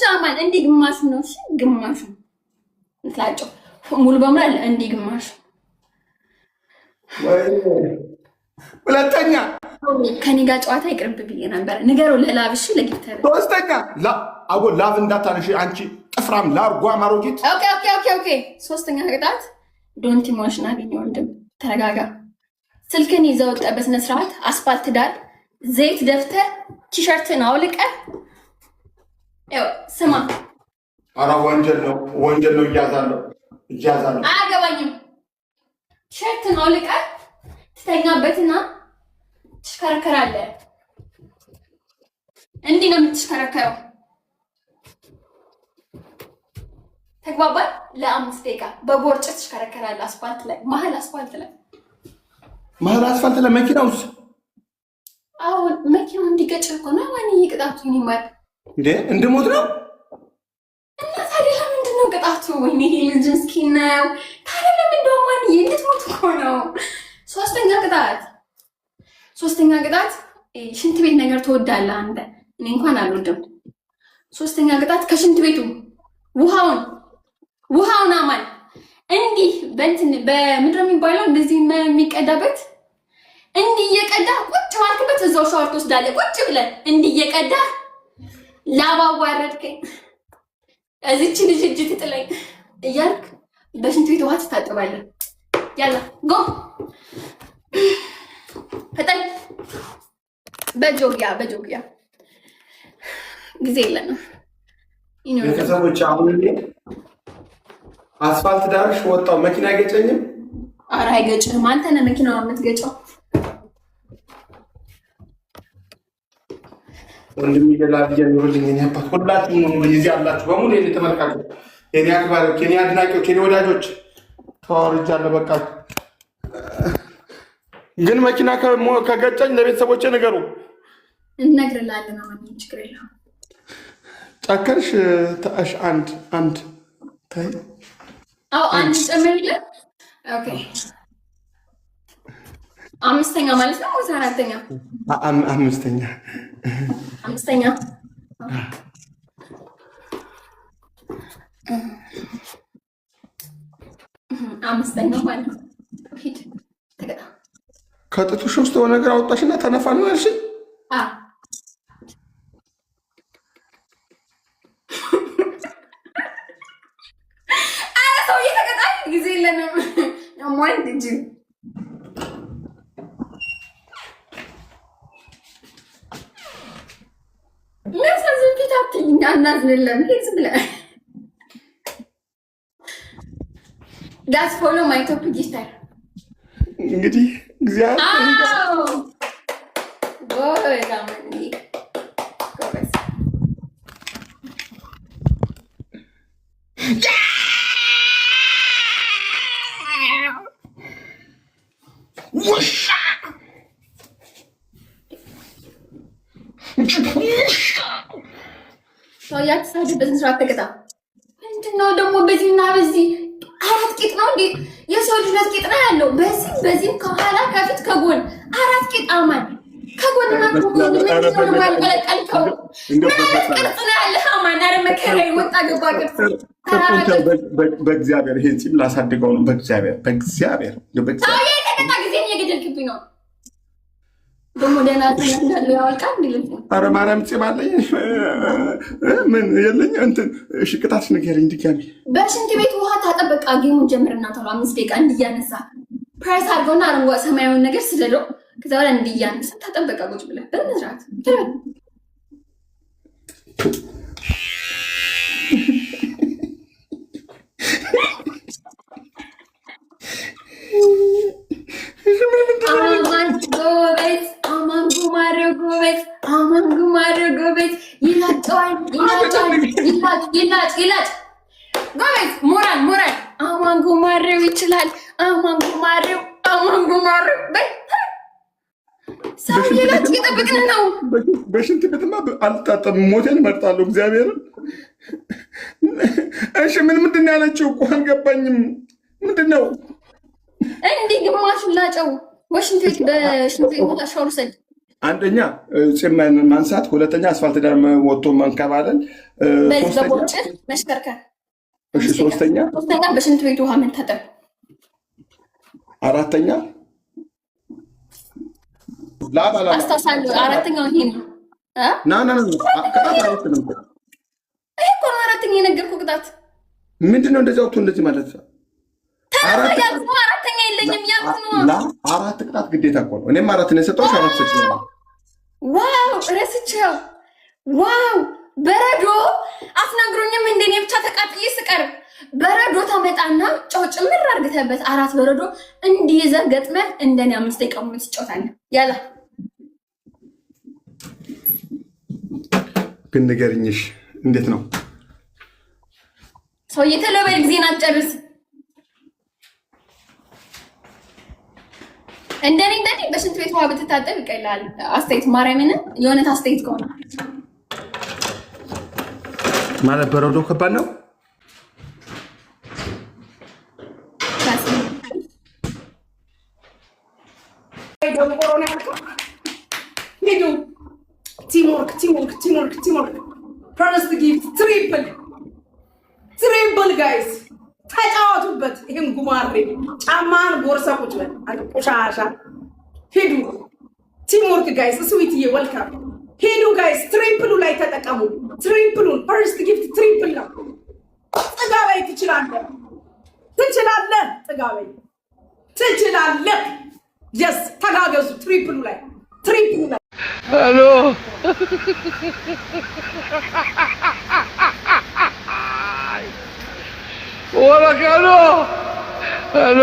አማን እንዲህ ግማሹ ነው። እሺ ግማሹ እንትላጨው ሙሉ በሙሉ አለ እንዲህ ግማሹ። ሁለተኛ ከኔ ጋር ጨዋታ ይቅርብ ብዬ ነበር። ንገረው ለላብሽ ለጊፍተር። ሶስተኛ አቦ ላቭ እንዳታነሺ አንቺ ጥፍራም ላርጓ ማሮጊት። ኦኬ ሶስተኛ ቅጣት ዶንት ኢሞሽናል ወንድም ተረጋጋ። ስልክን ይዘው ወጣ በስነ ስርዓት አስፋልት ዳር ዘይት ደፍተህ ቲሸርትን አውልቀህ ያው ስማ። ኧረ ወንጀል ነው እያዛለሁ አያገባኝም። ቲሸርትን አውልቀህ ትተኛበትና ትሽከረከራለህ። እንዲህ ነው የምትሽከረከረው። ተግባባል። ለ5 ደቂቃ በቦርጭ ትሽከረከራለህ። አስፋልት ላይ መሀል አስፋልት ላይ መኪናውስ? አሁን መኪናው እንዲገጭ እኮ ነው። ማን ይቅጣቱኝ ይማር እንዴ? እንድሞት ነው እና ታዲያ ለምንድን ነው ቅጣቱ? ወይኔ ልጅ ምስኪን ነው። ታዲያ ለምንድን ነው ማን እንድትሞት እኮ ነው። ሶስተኛ ቅጣት ሽንት ቤት ነገር ትወዳለህ አንተ። እኔ እንኳን አልወድም። ሶስተኛ ቅጣት ከሽንት ቤቱ ውሃውን አማን እንዲህ በእንትን በምድር የሚባለው እንደዚህ የሚቀዳበት እንዲህ እየቀዳ ቁጭ ማልክበት እዛው ሻወር ትወስዳለህ። ቁጭ ብለህ እንዲህ እየቀዳ ላባዋረድከኝ እዚች ልጅ እጅ ትጥለኝ እያልክ በሽንት ቤት ውሃ ትታጠባለህ። ያላ ጎ ፈጠን በጆግያ ጊዜ የለንም። ቤተሰቦች አሁን አስፋልት ዳርሽ ወጣው መኪና አይገጨኝም። ኧረ አይገጭም። አንተ ነህ መኪናው የምትገጨው። ወንድም ይላል ጀምሩልኝ። እኔ አባት ሁላችሁም ነው እዚህ ያላችሁ በሙሉ የኔ ተመልካቾች፣ የኔ አክባሪዎች፣ የኔ አድናቂዎች፣ የኔ ወዳጆች ተዋርጃለሁ። በቃ ግን መኪና ከገጨኝ ለቤተሰቦቼ ንገሩ። እነግርልሃለሁ ነው ማለት ችግር የለውም። ጨከርሽ ታሽ አንድ ታይ አንድ ጨምርልህ። ኦኬ አምስተኛ ማለት ነው ወይስ አራተኛ? አምስተኛ ማለት ነው። ሂድ ተገጣ ከጥቱሽ ውስጥ የሆነ ነገር አወጣሽና ተነፋ ነው ያልሽኝ? ኧረ ሰውዬ ተቀጣ። ጊዜ የለንም። ወንድ እንጂ ለሰዝን ፊታትኝ እናዝንለም። ሄዝ ብለህ ዳስ ፎሎ ማይ ቶፕ ጊፍተር እንግዲህ እግዚአብሔር በስንት ሰዓት ተቀጣ። ምንድን ነው ደግሞ በዚህና በዚህ አራት ቂጥ ነው እንዴ? የሰው ልጅ ሁለት ቂጥ ነው ያለው። በዚህም ከኋላ ከፊት ከጎን አራት ቂጥ አማን ከጎንና ከጎን ምን ነው ማልቀልቀልከው? ምን ቅርጽ ነው ያለህ አማን? ኧረ መከራ ወጣ ገባ ቅርጽ። በእግዚአብሔር ይሄን ፂም ላሳድገው ነው። በእግዚአብሔር ሰውዬ የተቀጣ ጊዜ እየገደልክብኝ ነው። ደግሞ ደህና እንዳለው ያወልቃል እንዲልም ኧረ ማርያም ፂም አለኝ ምን የለኝ እንትን እሺ ቅጣትሽ ንገሪኝ ድጋሚ። በሽንት ቤት ውሃ ታጠበቃ ጌሙን ጀምርና ተብሎ 5 ደቂቃ እንዲያነሳ ፕሬስ አድርገውና አረንጓዴ ሰማያዊውን ነገር ስደደው ከዛ በኋላ እንዲያነሳ ታጠበቃ ቁጭ ብለህ በመስራት ትበል። አማን ጎበዝ ይላጫዋል ይላጭ ጎበዝ ሞራል አማን ጉማሬው ይችላል። አማን ጉማሬው ሰው ይላጭ ይጠብቅን ነው። በሽንት ቤትማ አልታጠብም፣ ሞቴን እመርጣለሁ እግዚአብሔርን። እሺ ምንድን ነው ያለችው እኮ አልገባኝም። ምንድን ነው እንዲህ ግማሹን ላጨው ወሽንት ቤት በሽንት ቤት ሻወር ወሰድ አንደኛ ጽም ማንሳት፣ ሁለተኛ አስፋልት ዳር ወጥቶ መንከባለል፣ በቦርጭ መሽከርከር። እሺ ሶስተኛ በሽንት ቤት ውሃ መታጠብ። አራተኛ ላባላ አስተሳሰብ። አራተኛው ይሄ ነው። ና ቅጣት አይደለም። ይሄ እኮ ነው አራተኛ የነገርኩህ ቅጣት። ምንድነው እንደዚህ አውጥቶ እንደዚህ ማለት ነው? አራተኛ የለኝም ያልኩህ ነው። አራት ቅጣት ግዴታ እኮ ነው። እኔም አራት ነው የሰጠሁሽ፣ አራት ሰጥቼው። ዋው ረስቼው። ዋው በረዶ አትነግሩኝም? እንደኔ ብቻ ተቃጥዬ ስቀርብ በረዶ ታመጣና ጨው ጭምር አድርገህበት አራት በረዶ እንዲይዘህ ገጥመህ እንደኔ 5 ደቂቃ ሙሉ ትጫወታለህ። ያላ ግን ንገሪኝሽ እንዴት ነው ሰውዬ? ተለበል ጊዜና አትጨርስ። እንደኔ በሽንት ቤት ውሃ ብትታጠብ ይቀላል። አስተያየት ማርያምን የሆነ አስተያየት ከሆነ ማለት በረዶ ከባድ ነው። ቲምወርክ ፈርስት ጊፍት ትሪፕል ጋይስ ተጫወቱበት። ይሄን ጉማሬ ጫማን ቦርሳ ቁጭ በል አንተ ቆሻሻ። ሄዱ ቲምወርክ ጋይስ ስዊትዬ ወልካም። ሄዱ ጋይስ ትሪፕሉ ላይ ተጠቀሙ። ትሪፕሉን ፈርስት ጊፍት ትሪፕል ነው። ጥጋበይ ትችላለህ። ጥጋበይ ትችላለህ። የስ ተጋገዙ። ትሪፕሉ ላይ ሄሎ ወላሂ ሄሎ